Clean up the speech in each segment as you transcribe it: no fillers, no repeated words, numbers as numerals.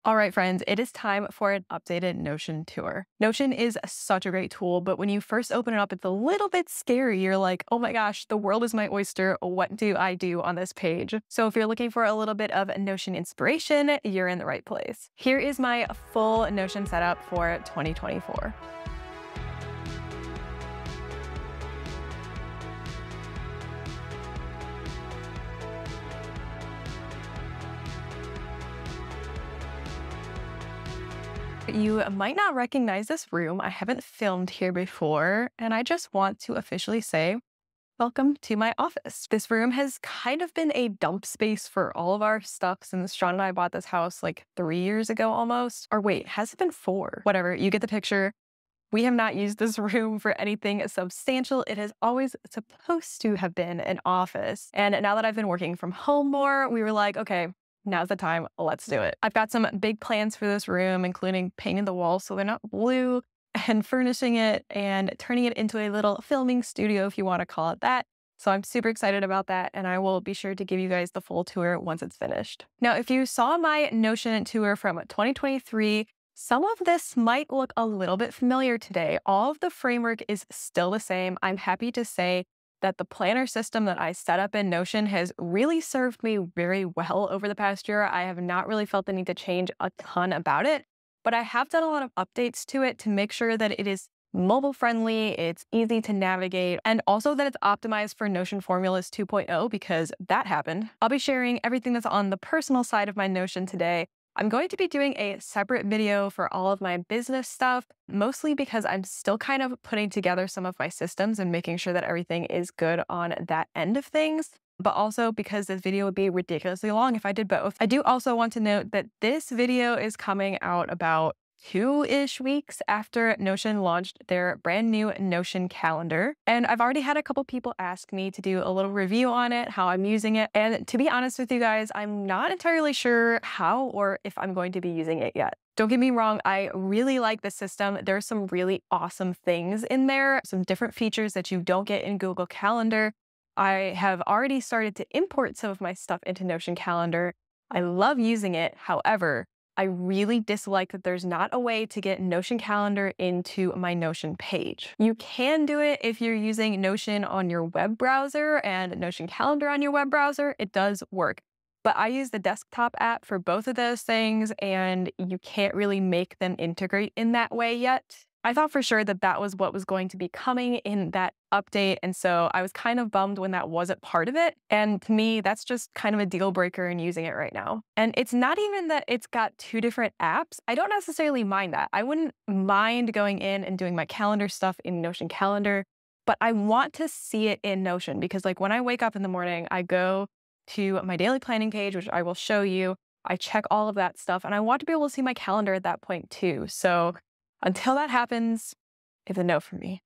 All right, friends, it is time for an updated Notion tour. Notion is such a great tool, but when you first open it up, it's a little bit scary. You're like, oh my gosh, the world is my oyster. What do I do on this page? So if you're looking for a little bit of Notion inspiration, you're in the right place. Here is my full Notion setup for 2024. You might not recognize this room. I haven't filmed here before, and I just want to officially say, welcome to my office. This room has kind of been a dump space for all of our stuff since Sean and I bought this house like 3 years ago almost. Or wait, has it been 4? Whatever, you get the picture. We have not used this room for anything substantial. It has always supposed to have been an office. And now that I've been working from home more, we were like, okay, now's the time, let's do it. I've got some big plans for this room, including painting the walls so they're not blue and furnishing it and turning it into a little filming studio, if you want to call it that. So I'm super excited about that, and I will be sure to give you guys the full tour once it's finished. Now, if you saw my Notion tour from 2023, some of this might look a little bit familiar today. All of the framework is still the same. I'm happy to say that the planner system that I set up in Notion has really served me very well over the past year. I have not really felt the need to change a ton about it, but I have done a lot of updates to it to make sure that it is mobile friendly, it's easy to navigate, and also that it's optimized for Notion Formulas 2.0 because that happened. I'll be sharing everything that's on the personal side of my Notion today. I'm going to be doing a separate video for all of my business stuff, mostly because I'm still kind of putting together some of my systems and making sure that everything is good on that end of things, but also because this video would be ridiculously long if I did both. I do also want to note that this video is coming out about 2-ish weeks after Notion launched their brand new Notion calendar. And I've already had a couple people ask me to do a little review on it, how I'm using it. And to be honest with you guys, I'm not entirely sure how or if I'm going to be using it yet. Don't get me wrong, I really like the system. There's some really awesome things in there, some different features that you don't get in Google Calendar. I have already started to import some of my stuff into Notion Calendar. I love using it. However, I really dislike that there's not a way to get Notion Calendar into my Notion page. You can do it if you're using Notion on your web browser and Notion Calendar on your web browser. It does work. But I use the desktop app for both of those things, and you can't really make them integrate in that way yet. I thought for sure that that was what was going to be coming in that update, and so I was kind of bummed when that wasn't part of it. And to me, that's just kind of a deal breaker in using it right now. And it's not even that it's got 2 different apps. I don't necessarily mind that. I wouldn't mind going in and doing my calendar stuff in Notion Calendar, but I want to see it in Notion because like when I wake up in the morning, I go to my daily planning page, which I will show you. I check all of that stuff, and I want to be able to see my calendar at that point too. So until that happens, it's a no for me.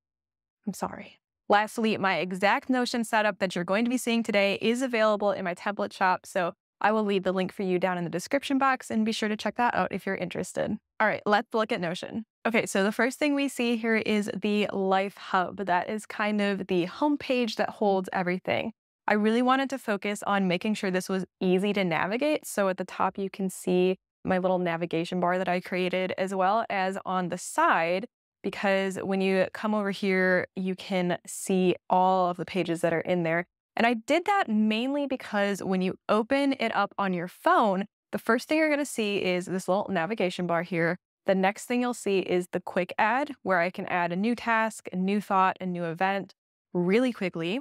I'm sorry. Lastly, my exact Notion setup that you're going to be seeing today is available in my template shop, so I will leave the link for you down in the description box, and be sure to check that out if you're interested. All right, let's look at Notion. Okay, so the first thing we see here is the Life Hub. That is kind of the homepage that holds everything. I really wanted to focus on making sure this was easy to navigate, so at the top you can see my little navigation bar that I created, as well as on the side, because when you come over here, you can see all of the pages that are in there. And I did that mainly because when you open it up on your phone, the first thing you're going to see is this little navigation bar here. The next thing you'll see is the quick add, where I can add a new task, a new thought, a new event really quickly.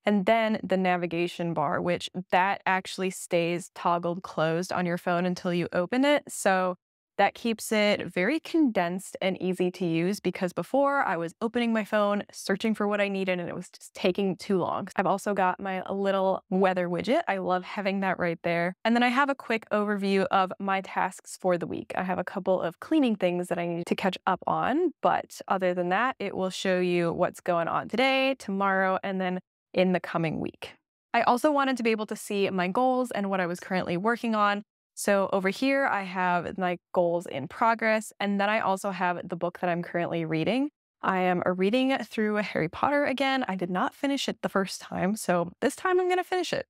And then the navigation bar, which that actually stays toggled closed on your phone until you open it. So that keeps it very condensed and easy to use, because before I was opening my phone, searching for what I needed, and it was just taking too long. I've also got my little weather widget. I love having that right there. And then I have a quick overview of my tasks for the week. I have a couple of cleaning things that I need to catch up on, but other than that, it will show you what's going on today, tomorrow, and then in the coming week. I also wanted to be able to see my goals and what I was currently working on. So over here, I have my goals in progress, and then I also have the book that I'm currently reading. I am reading through Harry Potter again. I did not finish it the first time, so this time I'm going to finish it.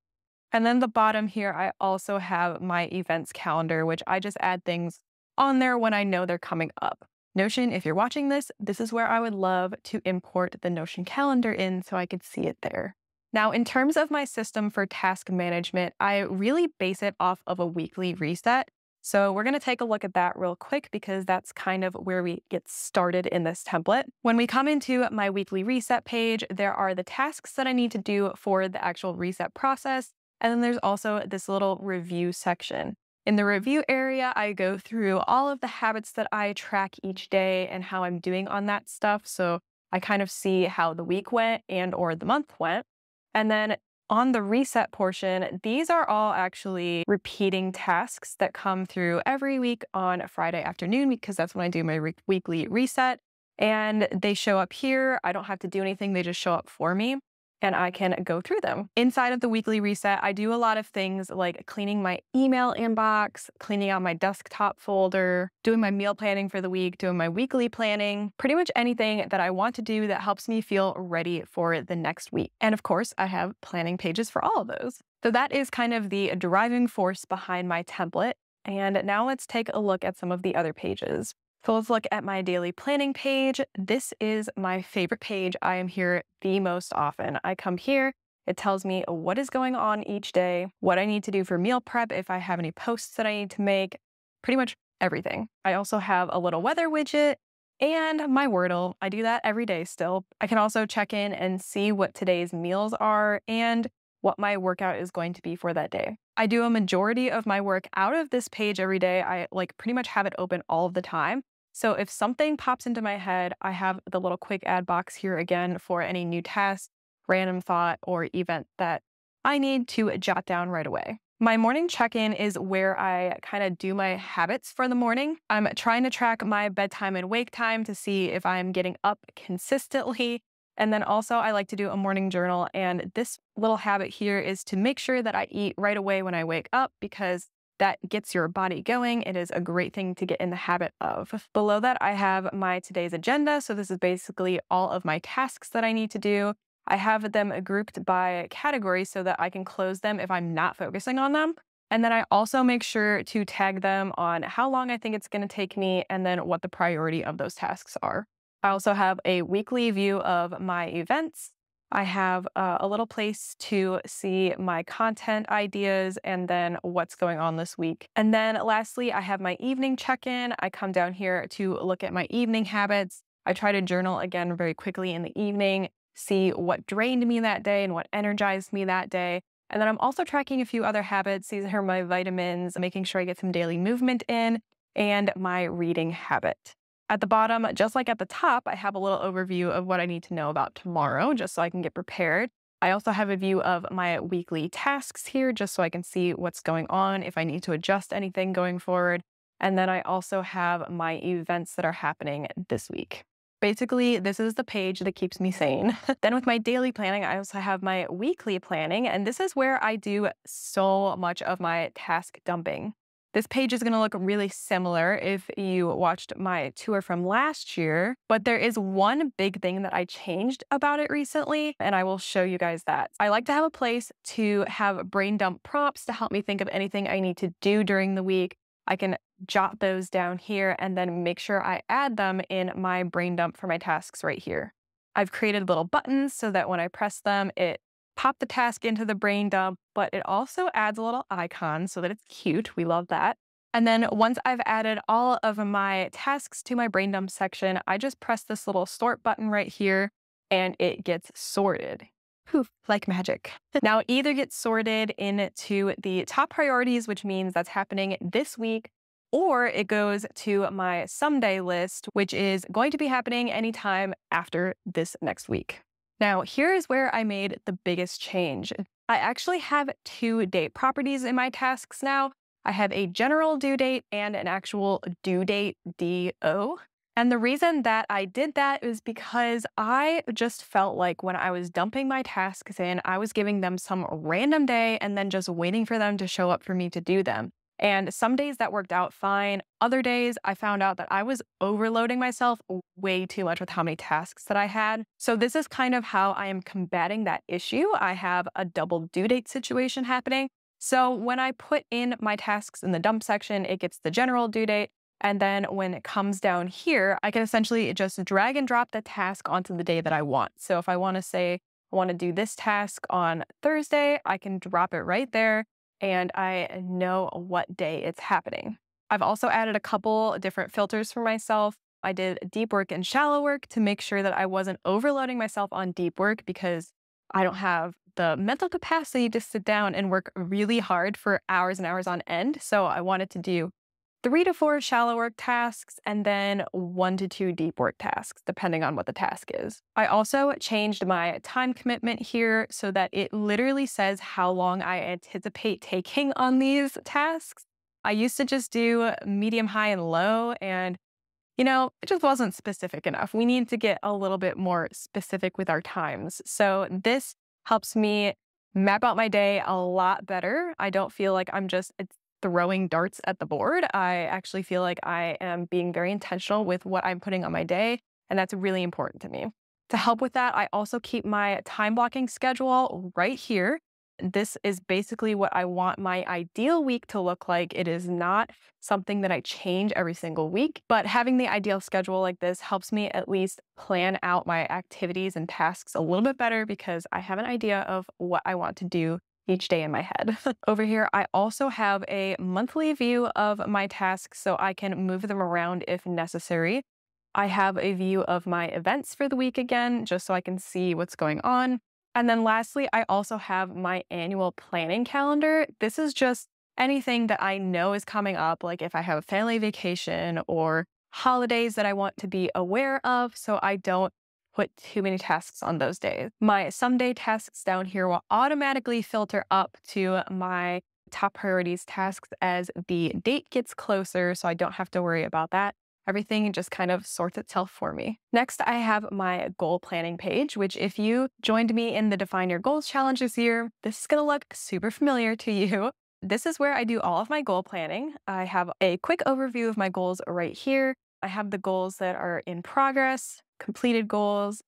And then the bottom here, I also have my events calendar, which I just add things on there when I know they're coming up. Notion, if you're watching this, this is where I would love to import the Notion calendar in so I could see it there. Now, in terms of my system for task management, I really base it off of a weekly reset. So we're going to take a look at that real quick because that's kind of where we get started in this template. When we come into my weekly reset page, there are the tasks that I need to do for the actual reset process. And then there's also this little review section. In the review area, I go through all of the habits that I track each day and how I'm doing on that stuff. So I kind of see how the week went and or the month went. And then on the reset portion, these are all actually repeating tasks that come through every week on Friday afternoon because that's when I do my weekly reset. And they show up here. I don't have to do anything. They just show up for me and I can go through them. Inside of the weekly reset, I do a lot of things like cleaning my email inbox, cleaning out my desktop folder, doing my meal planning for the week, doing my weekly planning, pretty much anything that I want to do that helps me feel ready for the next week. And of course, I have planning pages for all of those. So that is kind of the driving force behind my template. And now let's take a look at some of the other pages. So let's look at my daily planning page. This is my favorite page. I am here the most often. I come here, it tells me what is going on each day, what I need to do for meal prep, if I have any posts that I need to make, pretty much everything. I also have a little weather widget and my Wordle. I do that every day still. I can also check in and see what today's meals are and what my workout is going to be for that day. I do a majority of my work out of this page every day. I pretty much have it open all of the time. So if something pops into my head, I have the little quick add box here again for any new task, random thought, or event that I need to jot down right away. My morning check-in is where I kind of do my habits for the morning. I'm trying to track my bedtime and wake time to see if I'm getting up consistently. And then also I like to do a morning journal. And this little habit here is to make sure that I eat right away when I wake up because that gets your body going. It is a great thing to get in the habit of. Below that, I have my today's agenda. So this is basically all of my tasks that I need to do. I have them grouped by category so that I can close them if I'm not focusing on them. And then I also make sure to tag them on how long I think it's going to take me and then what the priority of those tasks are. I also have a weekly view of my events. I have a little place to see my content ideas and then what's going on this week. And then lastly, I have my evening check-in. I come down here to look at my evening habits. I try to journal again very quickly in the evening, see what drained me that day and what energized me that day. And then I'm also tracking a few other habits. These are my vitamins, making sure I get some daily movement in, and my reading habit. At the bottom, just like at the top, I have a little overview of what I need to know about tomorrow, just so I can get prepared. I also have a view of my weekly tasks here, just so I can see what's going on, if I need to adjust anything going forward. And then I also have my events that are happening this week. Basically, this is the page that keeps me sane. Then with my daily planning, I also have my weekly planning, and this is where I do so much of my task dumping. This page is going to look really similar if you watched my tour from last year, but there is one big thing that I changed about it recently, and I will show you guys that. I like to have a place to have brain dump prompts to help me think of anything I need to do during the week. I can jot those down here and then make sure I add them in my brain dump for my tasks right here. I've created little buttons so that when I press them, it pop the task into the brain dump, but it also adds a little icon so that it's cute. We love that. And then once I've added all of my tasks to my brain dump section, I just press this little sort button right here and it gets sorted. Poof, like magic. Now it either gets sorted into the top priorities, which means that's happening this week, or it goes to my someday list, which is going to be happening anytime after this next week. Now, here is where I made the biggest change. I actually have two date properties in my tasks now. I have a general due date and an actual due date DO. And the reason that I did that is because I just felt like when I was dumping my tasks in, I was giving them some random day and then just waiting for them to show up for me to do them. And some days that worked out fine. Other days I found out that I was overloading myself way too much with how many tasks that I had. So this is kind of how I am combating that issue. I have a double due date situation happening. So when I put in my tasks in the dump section, it gets the general due date. And then when it comes down here, I can essentially just drag and drop the task onto the day that I want. So if I want to say, I want to do this task on Thursday, I can drop it right there and I know what day it's happening. I've also added a couple different filters for myself. I did deep work and shallow work to make sure that I wasn't overloading myself on deep work because I don't have the mental capacity to sit down and work really hard for hours and hours on end. So I wanted to do 3 to 4 shallow work tasks and then 1 to 2 deep work tasks, depending on what the task is. I also changed my time commitment here so that it literally says how long I anticipate taking on these tasks. I used to just do medium, high, and low, and it just wasn't specific enough. We need to get a little bit more specific with our times. So this helps me map out my day a lot better. I don't feel like I'm just throwing darts at the board. I actually feel like I am being very intentional with what I'm putting on my day, and that's really important to me. To help with that, I also keep my time blocking schedule right here. This is basically what I want my ideal week to look like. It is not something that I change every single week, but having the ideal schedule like this helps me at least plan out my activities and tasks a little bit better because I have an idea of what I want to do each day in my head. Over here, I also have a monthly view of my tasks so I can move them around if necessary. I have a view of my events for the week again, just so I can see what's going on. And then lastly, I also have my annual planning calendar. This is just anything that I know is coming up, like if I have a family vacation or holidays that I want to be aware of, so I don't put too many tasks on those days. My someday tasks down here will automatically filter up to my top priorities tasks as the date gets closer, so I don't have to worry about that. Everything just kind of sorts itself for me. Next, I have my goal planning page, which if you joined me in the Define Your Goals challenge this year, this is gonna look super familiar to you. This is where I do all of my goal planning. I have a quick overview of my goals right here. I have the goals that are in progress, completed goals,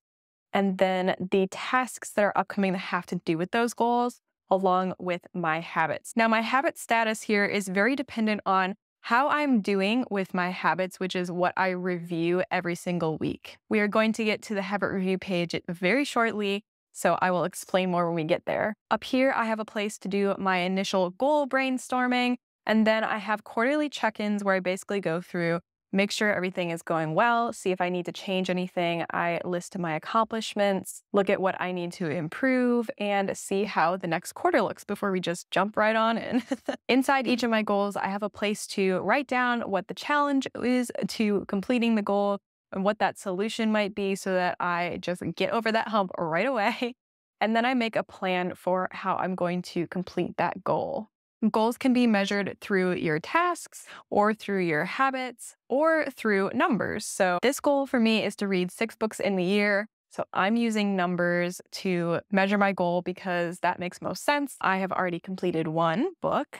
and then the tasks that are upcoming that have to do with those goals, along with my habits. Now, my habit status here is very dependent on how I'm doing with my habits, which is what I review every single week. We are going to get to the habit review page very shortly, so I will explain more when we get there. Up here, I have a place to do my initial goal brainstorming, and then I have quarterly check-ins where I basically go through, make sure everything is going well, see if I need to change anything. I list my accomplishments, look at what I need to improve, and see how the next quarter looks before we just jump right on in. Inside each of my goals, I have a place to write down what the challenge is to completing the goal and what that solution might be so that I just get over that hump right away. And then I make a plan for how I'm going to complete that goal. Goals can be measured through your tasks or through your habits or through numbers. So this goal for me is to read 6 books in the year. So I'm using numbers to measure my goal because that makes most sense. I have already completed 1 book.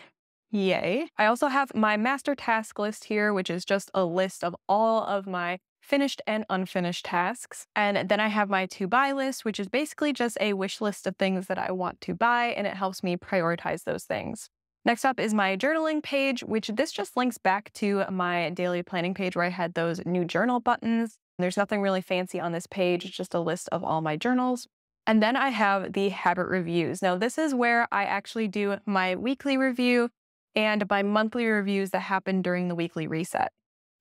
Yay. I also have my master task list here, which is just a list of all of my finished and unfinished tasks. And then I have my to buy list, which is basically just a wish list of things that I want to buy, and it helps me prioritize those things. Next up is my journaling page, which this just links back to my daily planning page where I had those new journal buttons. There's nothing really fancy on this page. It's just a list of all my journals. And then I have the habit reviews. Now, this is where I actually do my weekly review and my monthly reviews that happen during the weekly reset.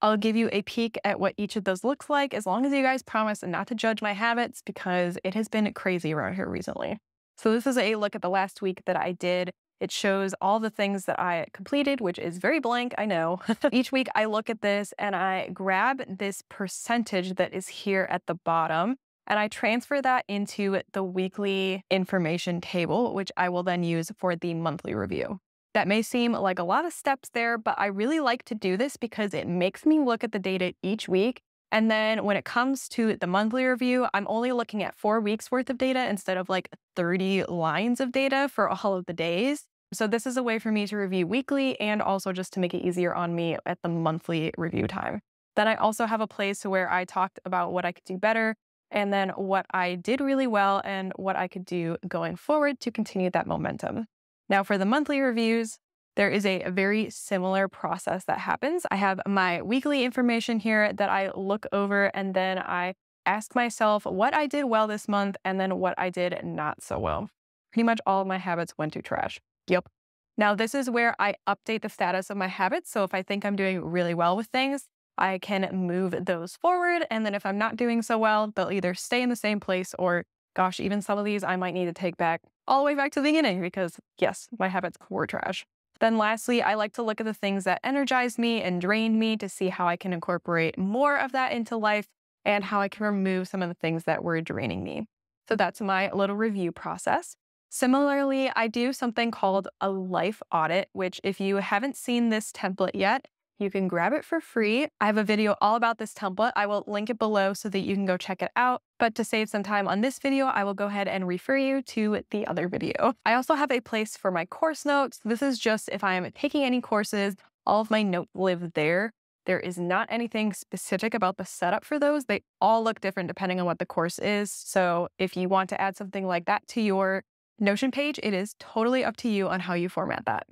I'll give you a peek at what each of those looks like, as long as you guys promise not to judge my habits because it has been crazy around here recently. So this is a look at the last week that I did. It shows all the things that I completed, which is very blank, I know. Each week I look at this and I grab this percentage that is here at the bottom and I transfer that into the weekly information table, which I will then use for the monthly review. That may seem like a lot of steps there, but I really like to do this because it makes me look at the data each week. And then when it comes to the monthly review, I'm only looking at 4 weeks worth of data instead of like 30 lines of data for all of the days. So this is a way for me to review weekly and also just to make it easier on me at the monthly review time. Then I also have a place where I talked about what I could do better and then what I did really well and what I could do going forward to continue that momentum. Now for the monthly reviews, there is a very similar process that happens. I have my weekly information here that I look over, and then I ask myself what I did well this month and then what I did not so well. Pretty much all of my habits went to trash. Yep. Now, this is where I update the status of my habits. So if I think I'm doing really well with things, I can move those forward. And then if I'm not doing so well, they'll either stay in the same place or, gosh, even some of these I might need to take back all the way back to the beginning because, yes, my habits were trash. Then lastly, I like to look at the things that energize me and drain me to see how I can incorporate more of that into life and how I can remove some of the things that were draining me. So that's my little review process. Similarly, I do something called a life audit, which if you haven't seen this template yet, you can grab it for free. I have a video all about this template. I will link it below so that you can go check it out. But to save some time on this video, I will go ahead and refer you to the other video. I also have a place for my course notes. This is just if I am taking any courses, all of my notes live there. There is not anything specific about the setup for those. They all look different depending on what the course is. So if you want to add something like that to your Notion page, it is totally up to you on how you format that.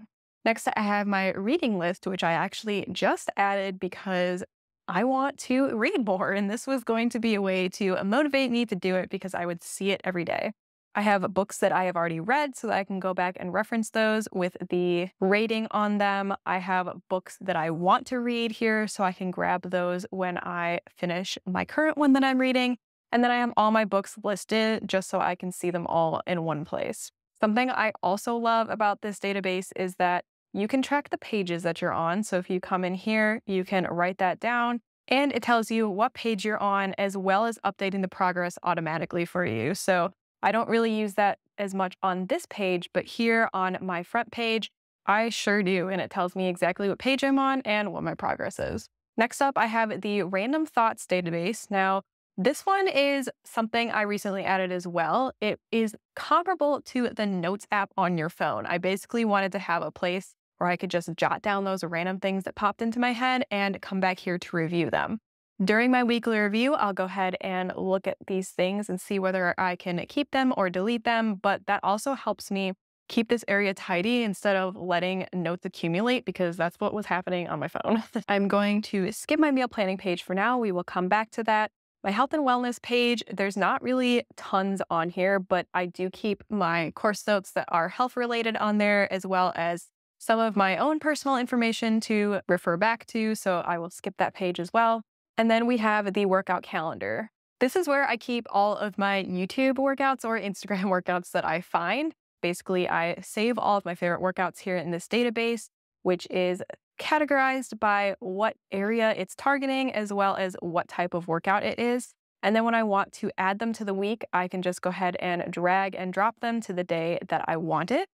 Next, I have my reading list, which I actually just added because I want to read more. And this was going to be a way to motivate me to do it because I would see it every day. I have books that I have already read so that I can go back and reference those with the rating on them. I have books that I want to read here so I can grab those when I finish my current one that I'm reading. And then I have all my books listed just so I can see them all in one place. Something I also love about this database is that you can track the pages that you're on. So if you come in here, you can write that down and it tells you what page you're on as well as updating the progress automatically for you. So I don't really use that as much on this page, but here on my front page, I sure do. And it tells me exactly what page I'm on and what my progress is. Next up, I have the Random Thoughts database. Now, this one is something I recently added as well. It is comparable to the Notes app on your phone. I basically wanted to have a place where I could just jot down those random things that popped into my head and come back here to review them. During my weekly review, I'll go ahead and look at these things and see whether I can keep them or delete them, but that also helps me keep this area tidy instead of letting notes accumulate because that's what was happening on my phone. I'm going to skip my meal planning page for now. We will come back to that. My health and wellness page, there's not really tons on here, but I do keep my course notes that are health related on there, as well as some of my own personal information to refer back to. So I will skip that page as well. And then we have the workout calendar. This is where I keep all of my YouTube workouts or Instagram workouts that I find. Basically, I save all of my favorite workouts here in this database, which is categorized by what area it's targeting as well as what type of workout it is. And then when I want to add them to the week, I can just go ahead and drag and drop them to the day that I want it.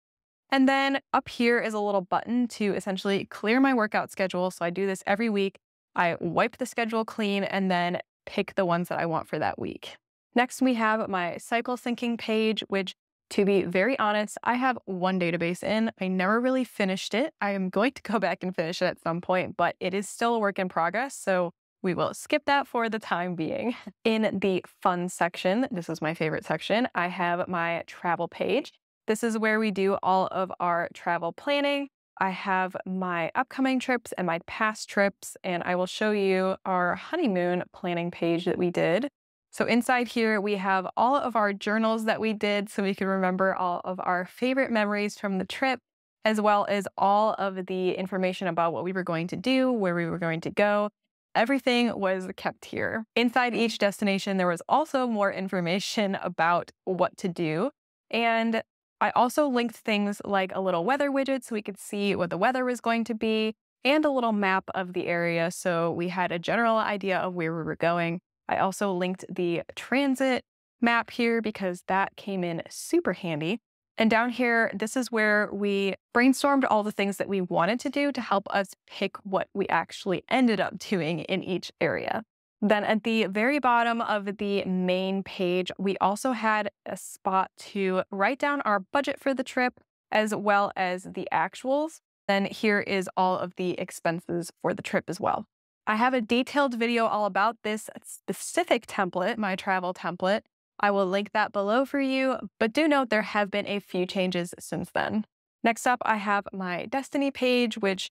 And then up here is a little button to essentially clear my workout schedule. So I do this every week. I wipe the schedule clean and then pick the ones that I want for that week. Next, we have my cycle syncing page, which, to be very honest, I have one database in. I never really finished it. I am going to go back and finish it at some point, but it is still a work in progress. So we will skip that for the time being. In the fun section, this is my favorite section, I have my travel page. This is where we do all of our travel planning. I have my upcoming trips and my past trips, and I will show you our honeymoon planning page that we did. So inside here, we have all of our journals that we did so we can remember all of our favorite memories from the trip, as well as all of the information about what we were going to do, where we were going to go. Everything was kept here. Inside each destination, there was also more information about what to do. And I also linked things like a little weather widget so we could see what the weather was going to be and a little map of the area so we had a general idea of where we were going. I also linked the transit map here because that came in super handy. And down here, this is where we brainstormed all the things that we wanted to do to help us pick what we actually ended up doing in each area. Then at the very bottom of the main page, we also had a spot to write down our budget for the trip as well as the actuals. Then here is all of the expenses for the trip as well. I have a detailed video all about this specific template, my travel template. I will link that below for you, but do note there have been a few changes since then. Next up, I have my Destiny page, which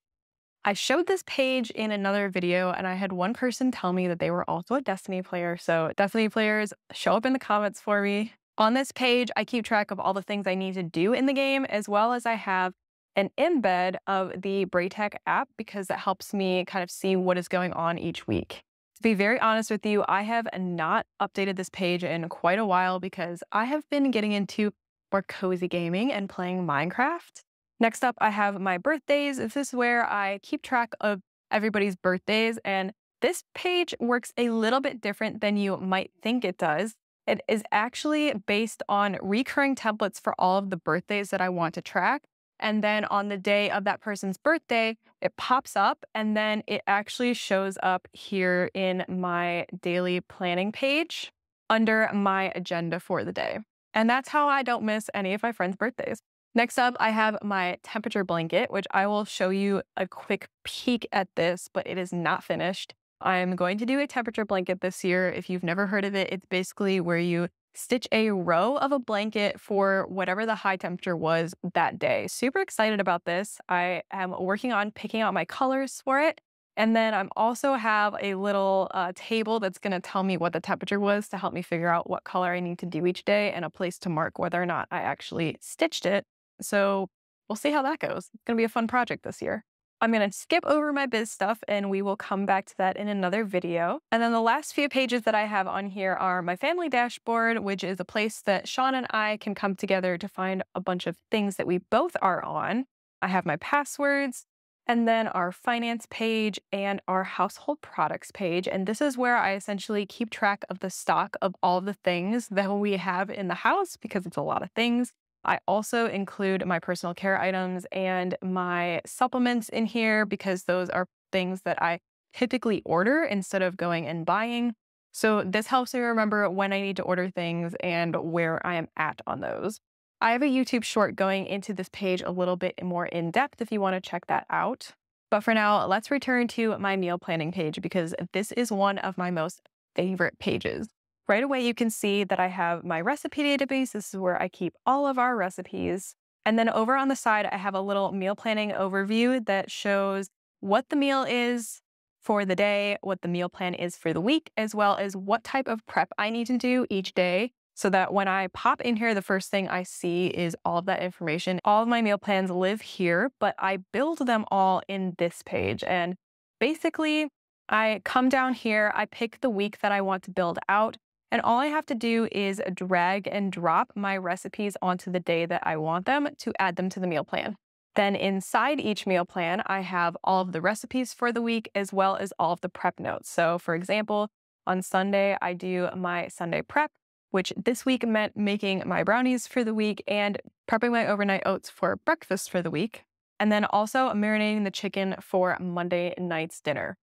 I showed this page in another video, and I had one person tell me that they were also a Destiny player. So Destiny players, show up in the comments for me. On this page, I keep track of all the things I need to do in the game, as well as I have an embed of the Braytech app because that helps me kind of see what is going on each week. To be very honest with you, I have not updated this page in quite a while because I have been getting into more cozy gaming and playing Minecraft. Next up, I have my birthdays. This is where I keep track of everybody's birthdays, and this page works a little bit different than you might think it does. It is actually based on recurring templates for all of the birthdays that I want to track. And then on the day of that person's birthday, it pops up and then it actually shows up here in my daily planning page under my agenda for the day. And that's how I don't miss any of my friends' birthdays. Next up, I have my temperature blanket, which I will show you a quick peek at this, but it is not finished. I'm going to do a temperature blanket this year. If you've never heard of it, it's basically where you stitch a row of a blanket for whatever the high temperature was that day. Super excited about this. I am working on picking out my colors for it. And then I'm also have a little table that's going to tell me what the temperature was to help me figure out what color I need to do each day and a place to mark whether or not I actually stitched it. So we'll see how that goes. It's going to be a fun project this year. I'm going to skip over my biz stuff and we will come back to that in another video. And then the last few pages that I have on here are my family dashboard, which is a place that Sean and I can come together to find a bunch of things that we both are on. I have my passwords and then our finance page and our household products page. And this is where I essentially keep track of the stock of all the things that we have in the house because it's a lot of things. I also include my personal care items and my supplements in here because those are things that I typically order instead of going and buying. So this helps me remember when I need to order things and where I am at on those. I have a YouTube short going into this page a little bit more in depth if you want to check that out. But for now, let's return to my meal planning page because this is one of my most favorite pages. Right away, you can see that I have my recipe database. This is where I keep all of our recipes. And then over on the side, I have a little meal planning overview that shows what the meal is for the day, what the meal plan is for the week, as well as what type of prep I need to do each day so that when I pop in here, the first thing I see is all of that information. All of my meal plans live here, but I build them all in this page. And basically, I come down here, I pick the week that I want to build out, and all I have to do is drag and drop my recipes onto the day that I want them to add them to the meal plan. Then inside each meal plan, I have all of the recipes for the week as well as all of the prep notes. So for example, on Sunday, I do my Sunday prep, which this week meant making my brownies for the week and prepping my overnight oats for breakfast for the week. And then also marinating the chicken for Monday night's dinner.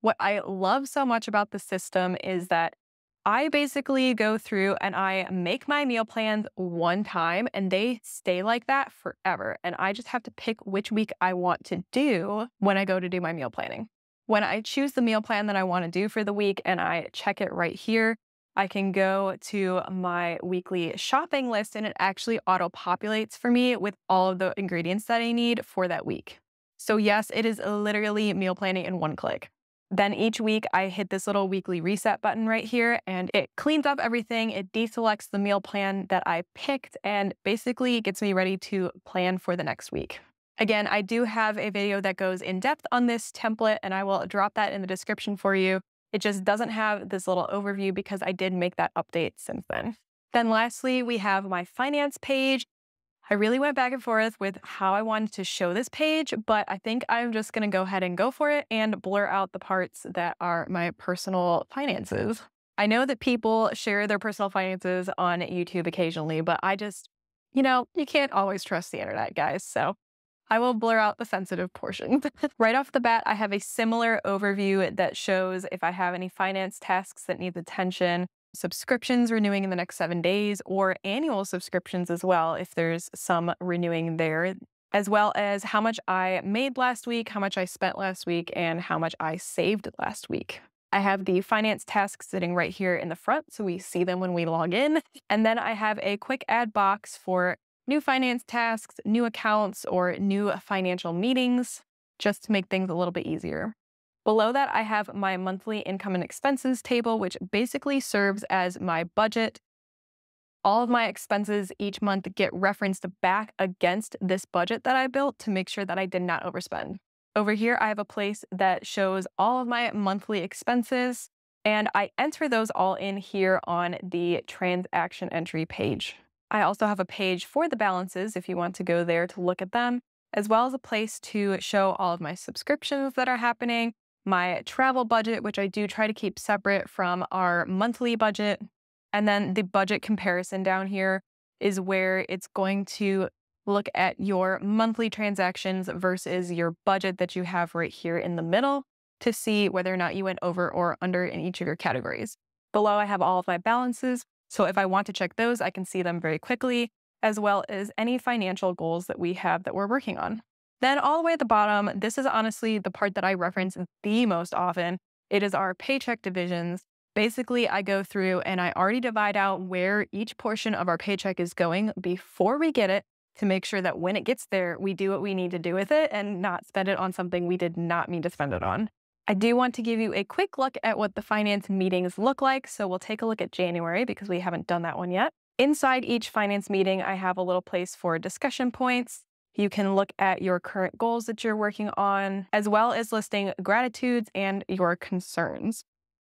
What I love so much about the system is that I basically go through and I make my meal plans one time and they stay like that forever. And I just have to pick which week I want to do when I go to do my meal planning. When I choose the meal plan that I want to do for the week and I check it right here, I can go to my weekly shopping list and it actually auto-populates for me with all of the ingredients that I need for that week. So yes, it is literally meal planning in one click. Then each week I hit this little weekly reset button right here and it cleans up everything. It deselects the meal plan that I picked and basically gets me ready to plan for the next week. Again, I do have a video that goes in depth on this template and I will drop that in the description for you. It just doesn't have this little overview because I did make that update since then. Then lastly, we have my finance page. I really went back and forth with how I wanted to show this page, but I think I'm just going to go ahead and go for it and blur out the parts that are my personal finances. I know that people share their personal finances on YouTube occasionally, but I just, you can't always trust the internet, guys. So I will blur out the sensitive portions. Right off the bat, I have a similar overview that shows if I have any finance tasks that need attention, subscriptions renewing in the next 7 days, or annual subscriptions as well, if there's some renewing there, as well as how much I made last week, how much I spent last week, and how much I saved last week. I have the finance tasks sitting right here in the front, so we see them when we log in. And then I have a quick add box for new finance tasks, new accounts, or new financial meetings, just to make things a little bit easier. Below that, I have my monthly income and expenses table, which basically serves as my budget. All of my expenses each month get referenced back against this budget that I built to make sure that I did not overspend. Over here, I have a place that shows all of my monthly expenses, and I enter those all in here on the transaction entry page. I also have a page for the balances if you want to go there to look at them, as well as a place to show all of my subscriptions that are happening, my travel budget, which I do try to keep separate from our monthly budget. And then the budget comparison down here is where it's going to look at your monthly transactions versus your budget that you have right here in the middle to see whether or not you went over or under in each of your categories. Below, I have all of my balances. So if I want to check those, I can see them very quickly, as well as any financial goals that we have that we're working on. Then all the way at the bottom, this is honestly the part that I reference the most often. It is our paycheck divisions. Basically, I go through and I already divide out where each portion of our paycheck is going before we get it to make sure that when it gets there, we do what we need to do with it and not spend it on something we did not mean to spend it on. I do want to give you a quick look at what the finance meetings look like. So we'll take a look at January because we haven't done that one yet. Inside each finance meeting, I have a little place for discussion points. You can look at your current goals that you're working on, as well as listing gratitudes and your concerns.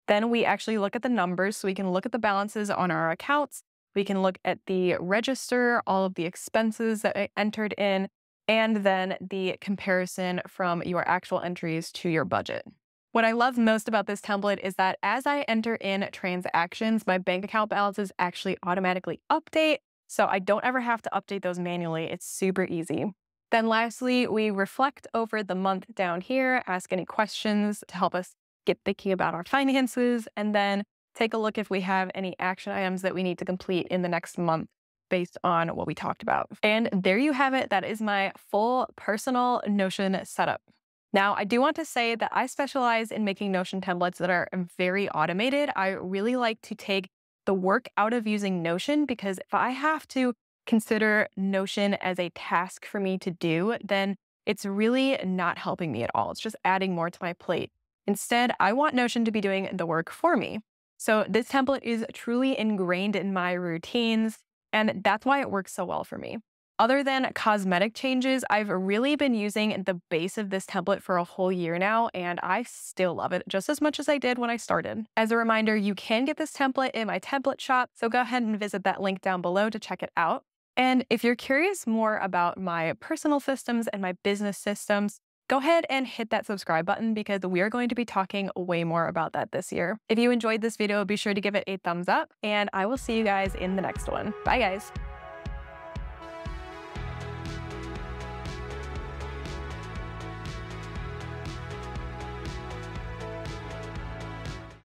Then we actually look at the numbers, so we can look at the balances on our accounts. We can look at the register, all of the expenses that I entered in, and then the comparison from your actual entries to your budget. What I love most about this template is that as I enter in transactions, my bank account balances actually automatically update, so I don't ever have to update those manually. It's super easy. Then lastly, we reflect over the month down here, ask any questions to help us get thinking about our finances, and then take a look if we have any action items that we need to complete in the next month based on what we talked about. And there you have it. That is my full personal Notion setup. Now, I do want to say that I specialize in making Notion templates that are very automated. I really like to take the work out of using Notion because if I have to consider Notion as a task for me to do, then it's really not helping me at all. It's just adding more to my plate. Instead, I want Notion to be doing the work for me. So this template is truly ingrained in my routines, and that's why it works so well for me. Other than cosmetic changes, I've really been using the base of this template for a whole year now, and I still love it just as much as I did when I started. As a reminder, you can get this template in my template shop, so go ahead and visit that link down below to check it out. And if you're curious more about my personal systems and my business systems, go ahead and hit that subscribe button because we are going to be talking way more about that this year. If you enjoyed this video, be sure to give it a thumbs up, and I will see you guys in the next one. Bye, guys.